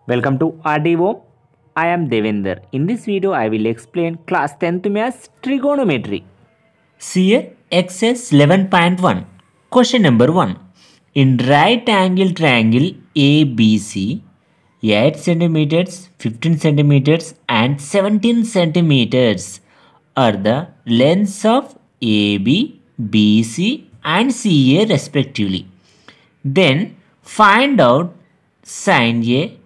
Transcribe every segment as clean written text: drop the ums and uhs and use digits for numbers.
Welcome to RDO. I am Devender. In this video, I will explain class 10th Maths trigonometry. See here, exercise 11.1. Question number 1. In right angle triangle ABC, 8 centimeters, 15 centimeters and 17 centimeters are the lengths of AB, BC and CA respectively. Then find out sin A,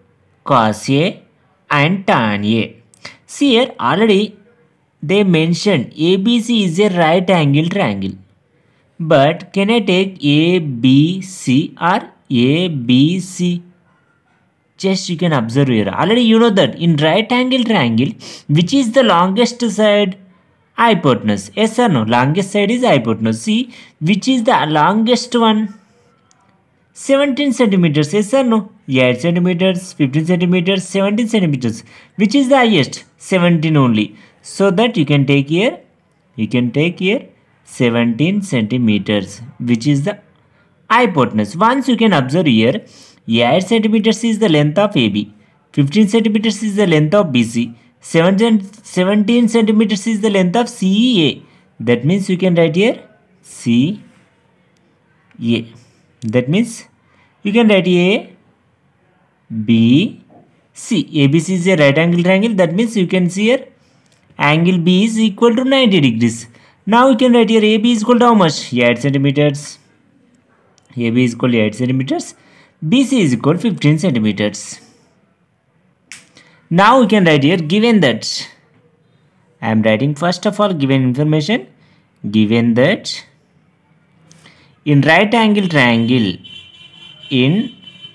cos A and tan A. See here, already they mentioned ABC is a right angle triangle. But can I take ABC or ABC? Just you can observe here. Already you know that in right angle triangle, which is the longest side? Hypotenuse. Yes or no? Longest side is hypotenuse. See, which is the longest one? 17 centimeters. Yes or no? 8 centimeters, 15 centimeters, 17 centimeters. Which is the highest? 17 only. So that you can take here 17 centimeters, which is the hypotenuse. Once you can observe here, 8 centimeters is the length of AB, 15 centimeters is the length of BC, 17 centimeters is the length of CA. That means you can write here CA. That means you can write A, B, C. ABC is a right angle triangle. That means you can see here angle B is equal to 90 degrees. Now you can write here AB is equal to how much? 8 centimeters. AB is equal to 8 centimeters. BC is equal to 15 centimeters. Now we can write here given that. I am writing first of all given information. Given that in right angle triangle, ABC,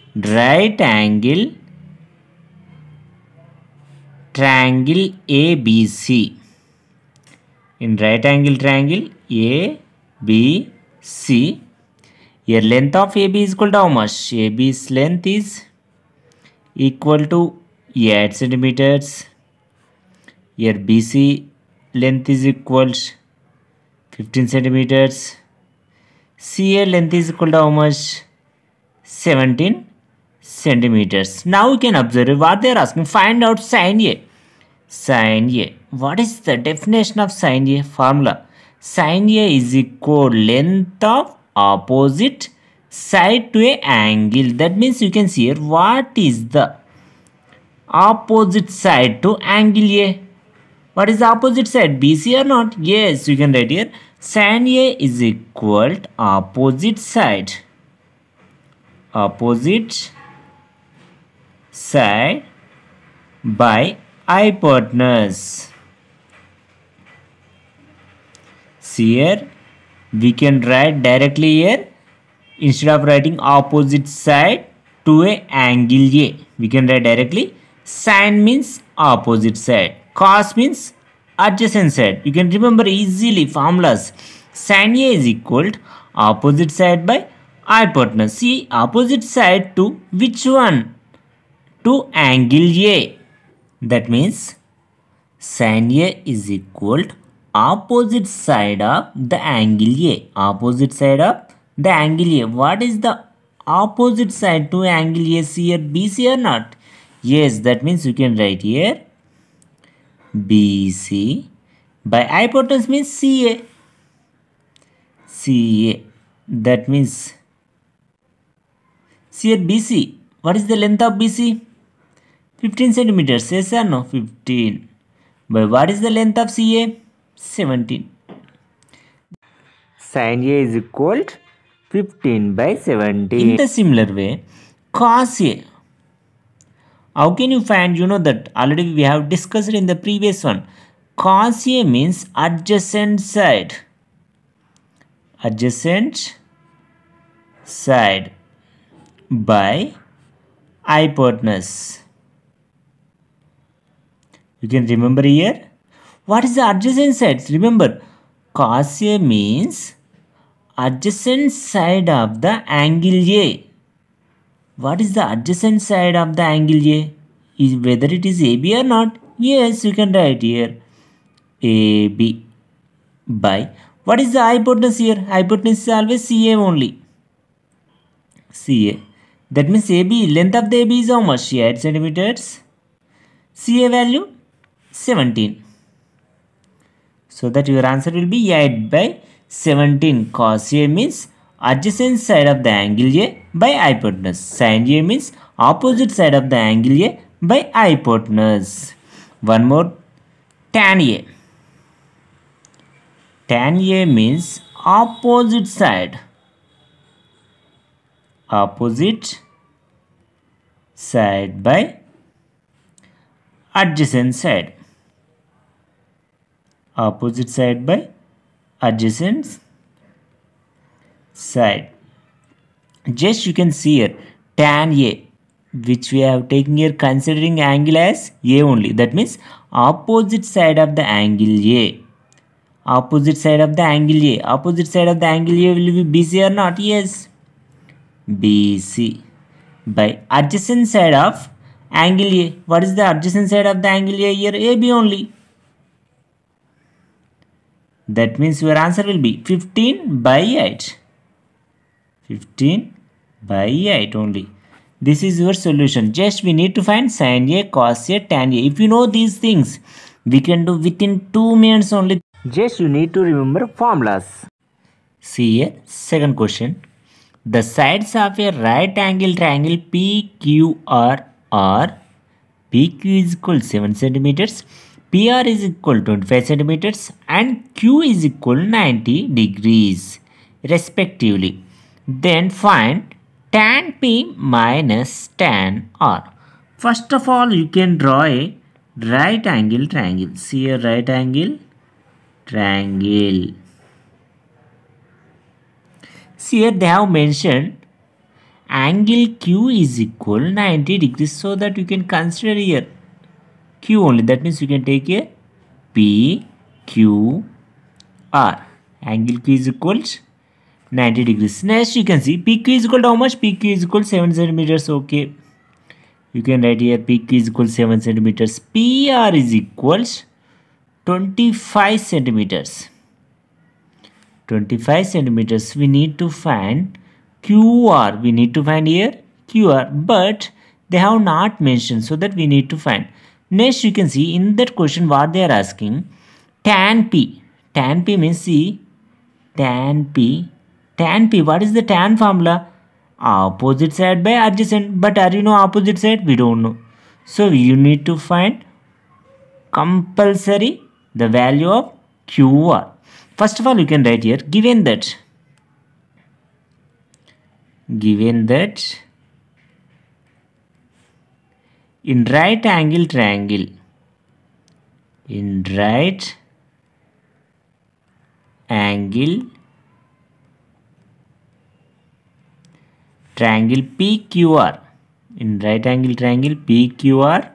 in right angle triangle ABC, your length of AB is equal to how much? AB's length is equal to 8 centimeters. Your BC length is equal to 15 centimeters. CA length is equal to how much? 17 centimeters. Now we can observe what they are asking. Find out sin A. Sin A. What is the definition of sin A? Formula. Sin A is equal length of opposite side to a angle. That means you can see here what is the opposite side to angle A. What is the opposite side? BC or not? Yes, you can write here sin A is equal to opposite side by hypotenuse. See here, we can write directly here, instead of writing opposite side to a angle A, we can write directly sin means opposite side, cos means adjacent side. You can remember easily formulas. Sin A is equal to opposite side by hypotenuse. See, opposite side to which one? To angle A. That means sin A is equal to opposite side of the angle A. Opposite side of the angle A. What is the opposite side to angle A? See here BC or not? Yes, that means you can write here BC by hypotenuse means CA. That means see here BC. What is the length of BC? 15 centimeters. Yes or no? 15. But what is the length of CA? 17. Sin A is equal to 15 by 17. In the similar way, cos A. How can you find? You know that already we have discussed in the previous one. Cos A means adjacent side. Adjacent side by hypotenuse. You can remember here. What is the adjacent side? Remember, cos A means adjacent side of the angle A. What is the adjacent side of the angle A? Is whether it is AB or not? Yes, you can write here AB by. What is the hypotenuse here? Hypotenuse is always CA only. CA. That means AB, length of the AB is how much? 8 centimeters. CA value 17. So that your answer will be 8 by 17. Cos A means adjacent side of the angle A by hypotenuse. Sin A means opposite side of the angle A by hypotenuse. One more, tan A. Tan A means opposite side. Opposite side by adjacent side. Opposite side by adjacent side. Just you can see here tan A, which we have taken here considering angle as A only. That means opposite side of the angle A. Opposite side of the angle A. Opposite side of the angle A will be BC or not? Yes. BC by adjacent side of angle A. What is the adjacent side of the angle A here? AB only. That means your answer will be 15 by 8. 15 by 8 only. This is your solution. Just we need to find sin A, cos A, tan A. If you know these things, we can do within 2 minutes only. Just you need to remember formulas. See here, second question. The sides of a right angle triangle PQR are PQ is equal to 7 centimeters, PR is equal to 25 centimeters and Q is equal to 90 degrees respectively. Then find tan P minus tan R. First of all, you can draw a right angle triangle. See a right angle triangle. See here they have mentioned angle Q is equal 90 degrees, so that you can consider here Q only. That means you can take a P Q R. Angle Q is equal to 90 degrees. Next you can see PQ is equal to how much? PQ is equal to 7 centimeters. Okay. You can write here PQ is equal to 7 centimeters. PR is equal to 25 centimeters. 25 centimeters. We need to find QR. We need to find here QR, but they have not mentioned, so that we need to find. Next you can see in that question what they are asking, tan P. Tan P means, see, tan P. Tan P, what is the tan formula? Opposite side by adjacent. But are you know opposite side? We don't know. So you need to find compulsory the value of QR. First of all, you can write here, given that in right angle triangle, PQR, in right angle triangle PQR,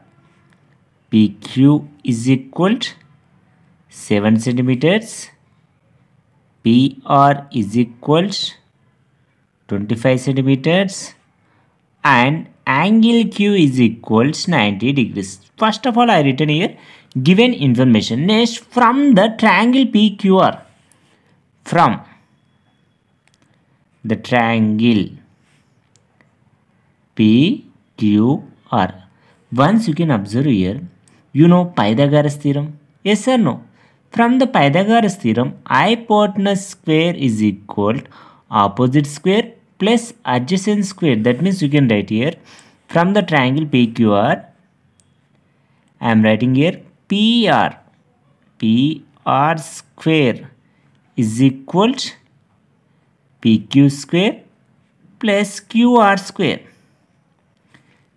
PQ is equal to 7 centimeters, PR is equal to 25 centimeters and angle Q is equal to 90 degrees. First of all, I written here given information. Next, from the triangle PQR, from the triangle PQR, once you can observe here, you know Pythagoras theorem? Yes or no? From the Pythagoras theorem, hypotenuse square is equal to opposite square plus adjacent square. That means you can write here from the triangle PQR, I am writing here PR square is equal to PQ square plus QR square.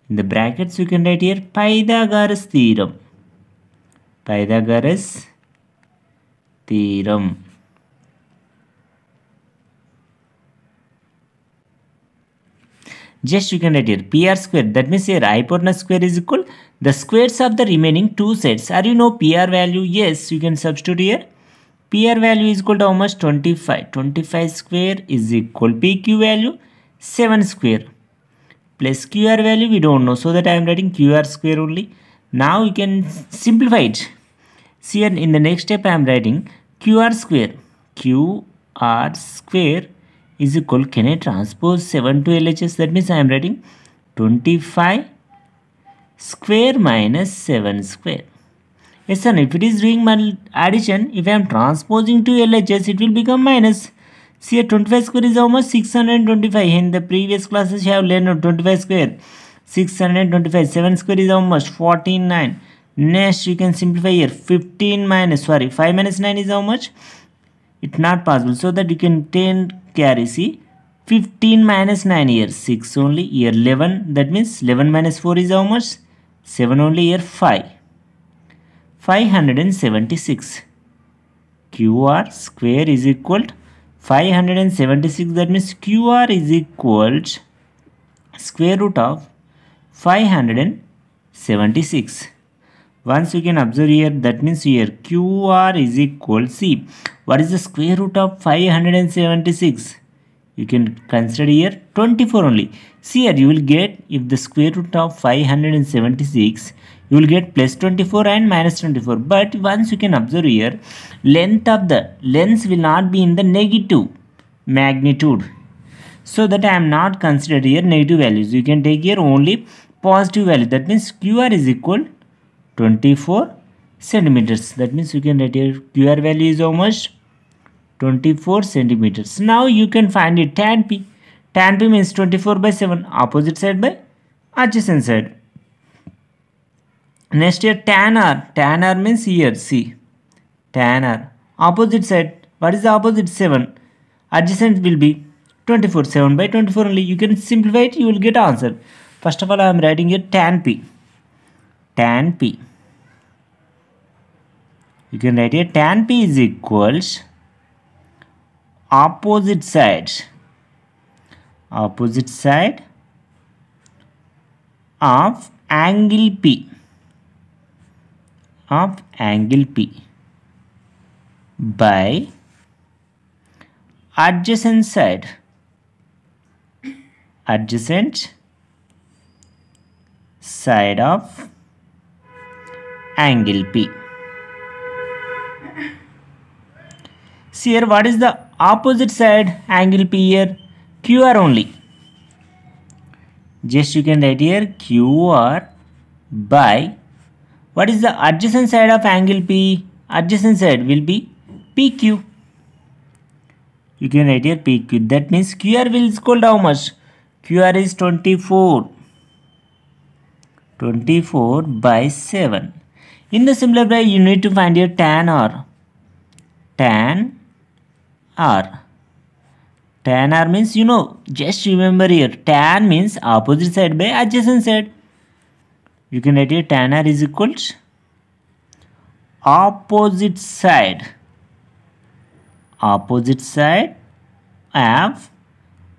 In the brackets you can write here Pythagoras theorem. Pythagoras theorem. Just you can write here PR square. That means here hypotenuse square is equal the squares of the remaining two sides. Are you know PR value? Yes, you can substitute here. PR value is equal to how much? 25. 25 square is equal PQ value 7 square plus QR value we don't know, so that I am writing QR square only. Now you can simplify it. See here in the next step I am writing QR square. QR square is equal, can I transpose 7 to LHS? That means I am writing 25 square minus 7 square. Yes sir, if it is doing my addition, if I am transposing to LHS, it will become minus. See here, 25 square is how much? 625. In the previous classes you have learned 25 square. 625. 7 square is how much? 49. Next you can simplify here. 5 minus 9 is how much? It's not possible. So that you can carry. See, 15 minus 9 here. 6 only. Here 11. That means 11 minus 4 is how much? 7 only. Here 5. 576. QR square is equal to 576. That means QR is equal to square root of 576. Once you can observe here, that means here QR is equal, see, what is the square root of 576? You can consider here 24 only. See here, you will get, if the square root of 576, you will get plus 24 and minus 24. But once you can observe here, length of the lens will not be in the negative magnitude. So that I am not considered here negative values. You can take here only positive value. That means QR is equal 24 centimeters. That means you can write here QR value is how much? 24 centimeters. Now you can find it tan P. Tan P means 24 by 7. Opposite side by adjacent side. Next here tan R. Tan R means here, see. Tan R. Opposite side. What is the opposite? 7. Adjacent will be 24. 7 by 24 only. You can simplify it. You will get answer. First of all, I am writing here tan P. Tan P. You can write here tan P is equals opposite side of angle P by adjacent side of angle P. See here, what is the opposite side angle P here? QR only. Just you can write here QR by, what is the adjacent side of angle P? Adjacent side will be PQ. You can write here PQ. That means QR will is equal to how much? QR is 24 by 7. In the similar way, you need to find your tan R. Tan R. Tan R means, you know, just remember here, tan means opposite side by adjacent side. You can write here tan R is equal to opposite side of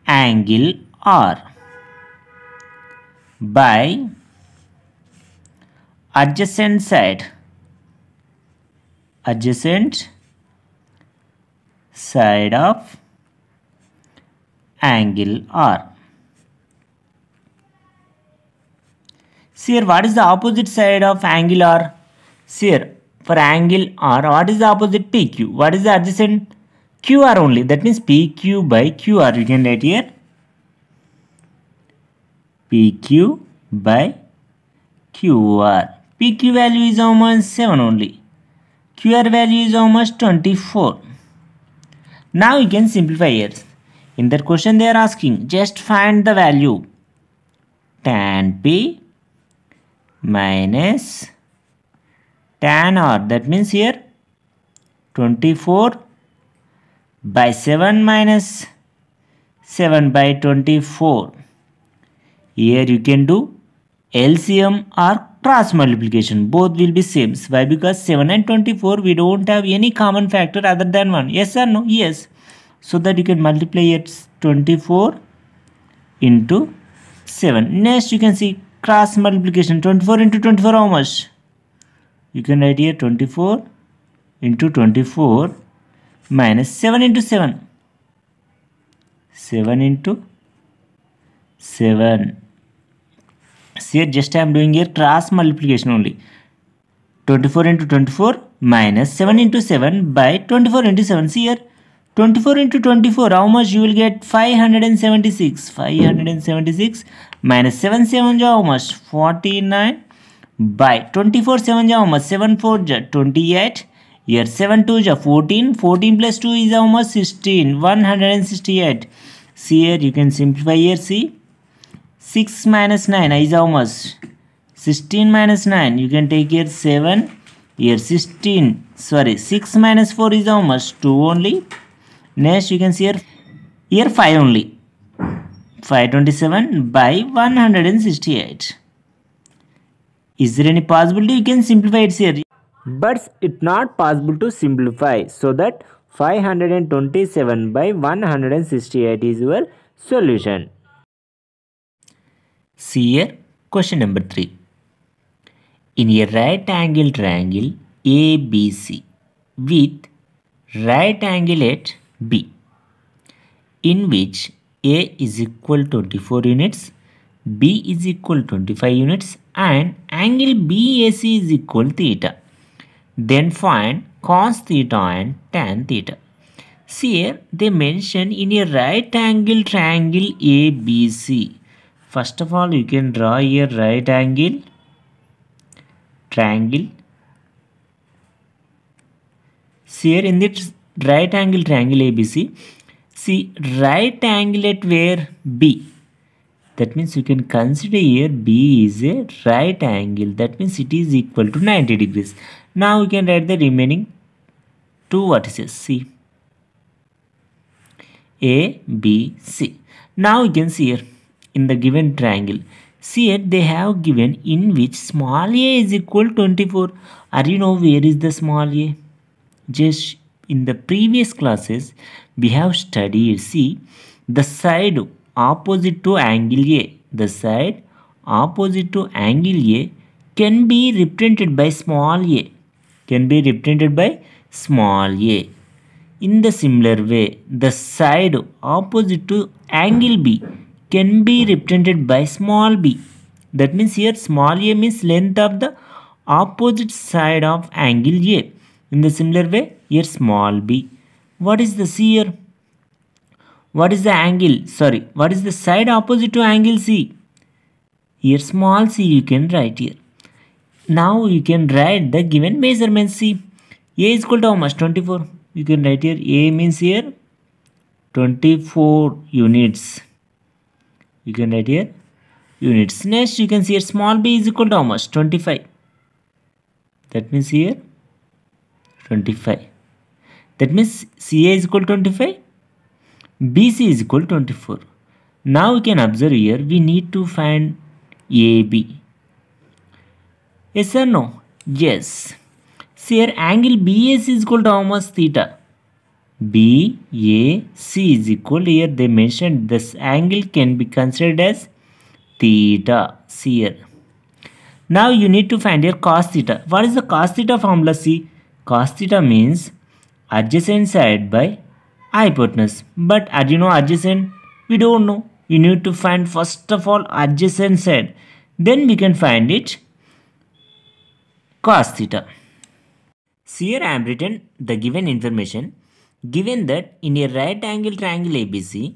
angle R by adjacent side of angle R. See here, what is the opposite side of angle R? See here, for angle R, what is the opposite? PQ. What is the adjacent? QR only. That means PQ by QR. You can write here PQ by QR. PQ value is how much? 7 only. QR value is how much? 24. Now you can simplify here. In that question they are asking, just find the value. Tan P minus tan R. That means here 24 by 7 minus 7 by 24. Here you can do LCM or cross multiplication. Both will be same. Why? Because 7 and 24 we don't have any common factor other than 1. Yes or no? Yes. So that you can multiply it 24 into 7. Next you can see cross multiplication. 24 into 24 how much? You can write here 24 into 24 minus 7 into 7. 7 into 7. See here, just I am doing here cross multiplication only. 24 into 24 minus 7 into 7 by 24 into 7. See here, 24 into 24, how much you will get? 576. 576 minus 7 7 how much? 49 by 24 7 how much? 7 4 28. Here 7 2 14. 14 plus 2 is how much? 16. 168. See here you can simplify here. See 6 minus 9 is how much? 16 minus 9 you can take here 7. Here 16 sorry 6 minus 4 is how much? 2 only. Next you can see here 5 only. 527 by 168. Is there any possibility you can simplify it here? But it's not possible to simplify, so that 527 by 168 is your solution. See here question number 3. In a right angle triangle ABC with right angle at B, in which A is equal to 24 units, B is equal to 25 units and angle BAC is equal to theta. Then find cos theta and tan theta. See here they mention in a right angle triangle ABC. First of all you can draw here right angle triangle. See here in this right angle triangle ABC, see right angle at where? B. That means you can consider here B is a right angle. That means it is equal to 90 degrees. Now we can write the remaining two vertices. See A, B, C. Now you can see here in the given triangle. See here they have given in which small a is equal to 24. Are you know where is the small a? Just in the previous classes we have studied. See the side opposite to angle A. The side opposite to angle A can be represented by small a. Can be represented by small a. In the similar way, the side opposite to angle B can be represented by small b. That means here small a means length of the opposite side of angle A. In the similar way, here small b. What is the C here? What is the angle? Sorry, what is the side opposite to angle C? Here small c you can write here. Now you can write the given measurement. C. A is equal to how much? 24. You can write here A means here 24 units. You can write here units. Next you can see here small b is equal to how much? 25. That means here 25. That means CA is equal to 25. BC is equal to 24. Now we can observe here we need to find AB. Yes or no? Yes. See here angle BAC is equal to how much? Theta. BAC is equal, here they mentioned this angle can be considered as theta. See here. Now you need to find your cos theta. What is the cos theta formula? See, cos theta means adjacent side by hypotenuse. But as you know adjacent, we don't know. You need to find first of all adjacent side. Then we can find it cos theta. See here I have written the given information. Given that in a right angle triangle ABC,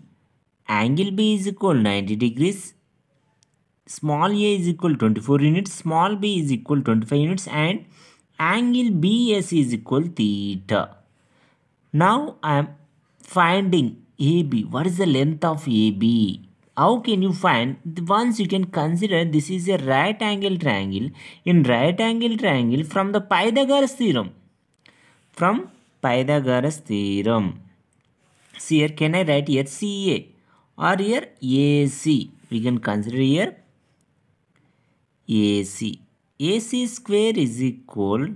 angle B is equal 90 degrees, small a is equal 24 units, small b is equal 25 units and angle BAC is equal theta. Now I am finding AB. What is the length of AB? How can you find? Once you can consider this is a right angle triangle. In right angle triangle from the Pythagoras theorem. From Pythagoras theorem. See here can I write here CA or here AC? We can consider here AC. AC square is equal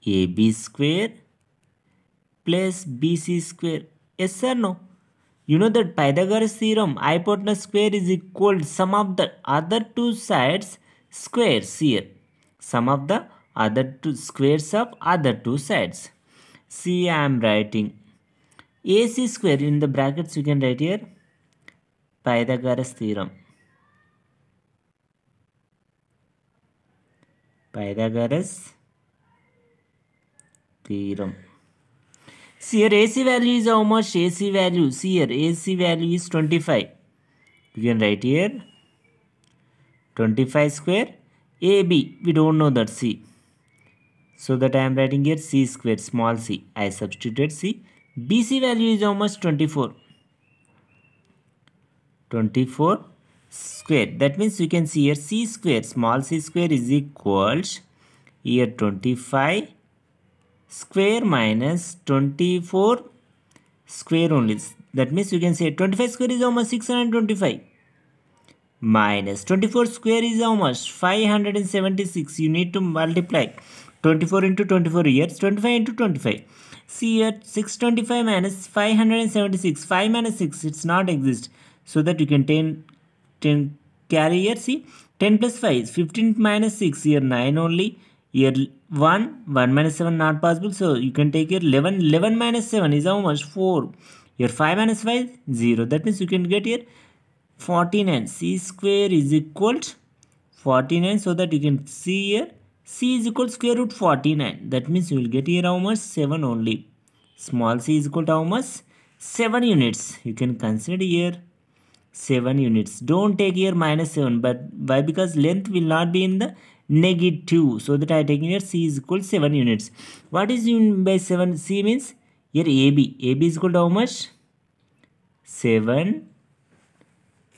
AB square plus BC square. Yes or no? You know that Pythagoras theorem hypotenuse square is equal sum of the other two sides squares here. Sum of the other two squares of other two sides. See I am writing AC square in the brackets you can write here Pythagoras theorem. Pythagoras theorem. See here AC value is how much? AC value, see here, AC value is 25. You can write here 25 square. AB, we don't know that, C. So that I am writing here C square, small c. I substituted C. BC value is how much? 24. 24 square. That means you can see here C square, small c square is equals here 25 square minus 24 square only. That means you can say 25 square is how much? 625 minus 24 square is how much? 576. You need to multiply 24 into 24 here, 25 into 25. See here 625 minus 576. 5 minus 6, it's not exist. So that you can 10 carry here. See 10 plus 5 is 15 minus 6, here 9 only. Here 1 minus 7 not possible, so you can take here 11 minus 7 is how much? 4. Here 5 minus 5 0. That means you can get here 49. C square is equal to 49. So that you can see here C is equal to square root 49. That means you will get here how much? 7 only. Small c is equal to how much? 7 units. You can consider here 7 units. Don't take here minus 7. But why? Because length will not be in the negative. So that I take here C is equal to 7 units. What is mean by 7? C means here AB. AB is equal to how much? 7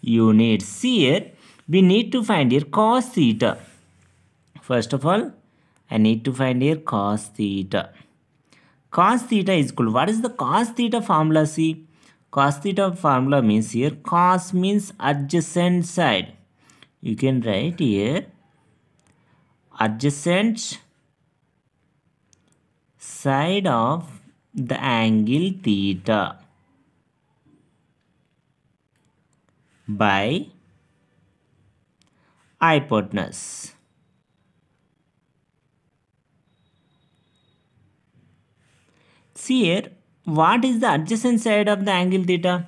units. See here we need to find here cos theta. First of all, I need to find here cos theta. Cos theta is equal. What is the cos theta formula? See, cos theta formula means here cos means adjacent side. You can write here adjacent side of the angle theta by hypotenuse. See here, what is the adjacent side of the angle theta?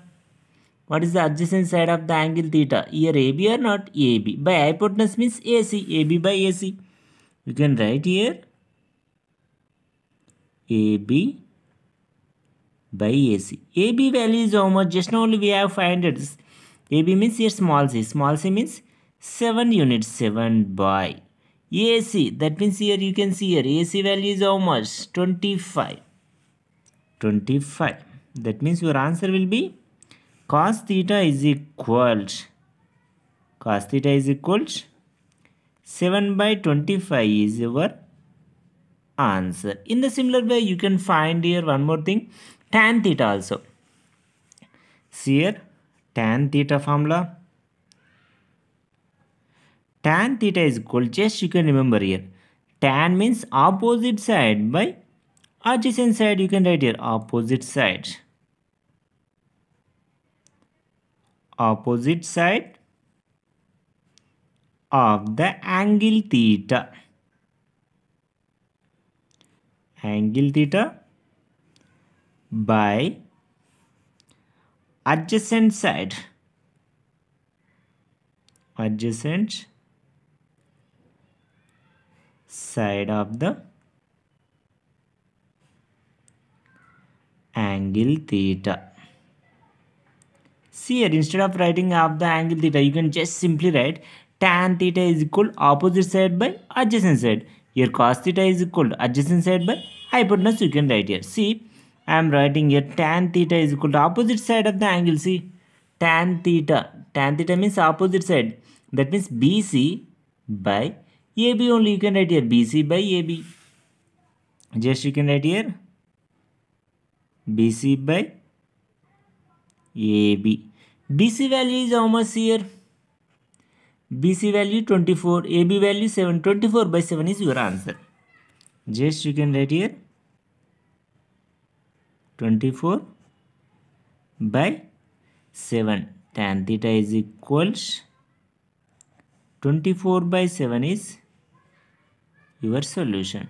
What is the adjacent side of the angle theta? Here AB or not? AB. By hypotenuse means AC. AB by AC. You can write here AB by AC. AB value is how much? Just now only we have find it. AB means here small c. Small c means 7 units. 7 by AC. That means here you can see here AC value is how much? 25. 25. That means your answer will be cos theta is equal. Cos theta is equal 7 by 25 is your answer. In the similar way, you can find here one more thing, tan theta also. See here, tan theta formula. Tan theta is equal, just you can remember here, tan means opposite side by adjacent side. You can write here opposite side. Opposite side of the angle theta. Angle theta by adjacent side. Adjacent side of the angle theta. See here, instead of writing of the angle theta, you can just simply write tan theta is equal opposite side by adjacent side. Here cos theta is equal to adjacent side by hypotenuse. You can write here. See, I am writing here tan theta is equal to opposite side of the angle. See, tan theta. Tan theta means opposite side. That means BC by AB only. You can write here BC by AB. Just you can write here BC by AB. BC value is how much here? BC value 24, AB value 7. 24 by 7 is your answer. Just you can write here 24 by 7. Tan theta is equals 24 by 7 is your solution.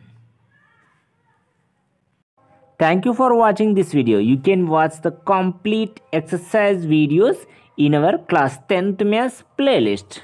Thank you for watching this video. You can watch the complete exercise videos in our class 10th maths playlist.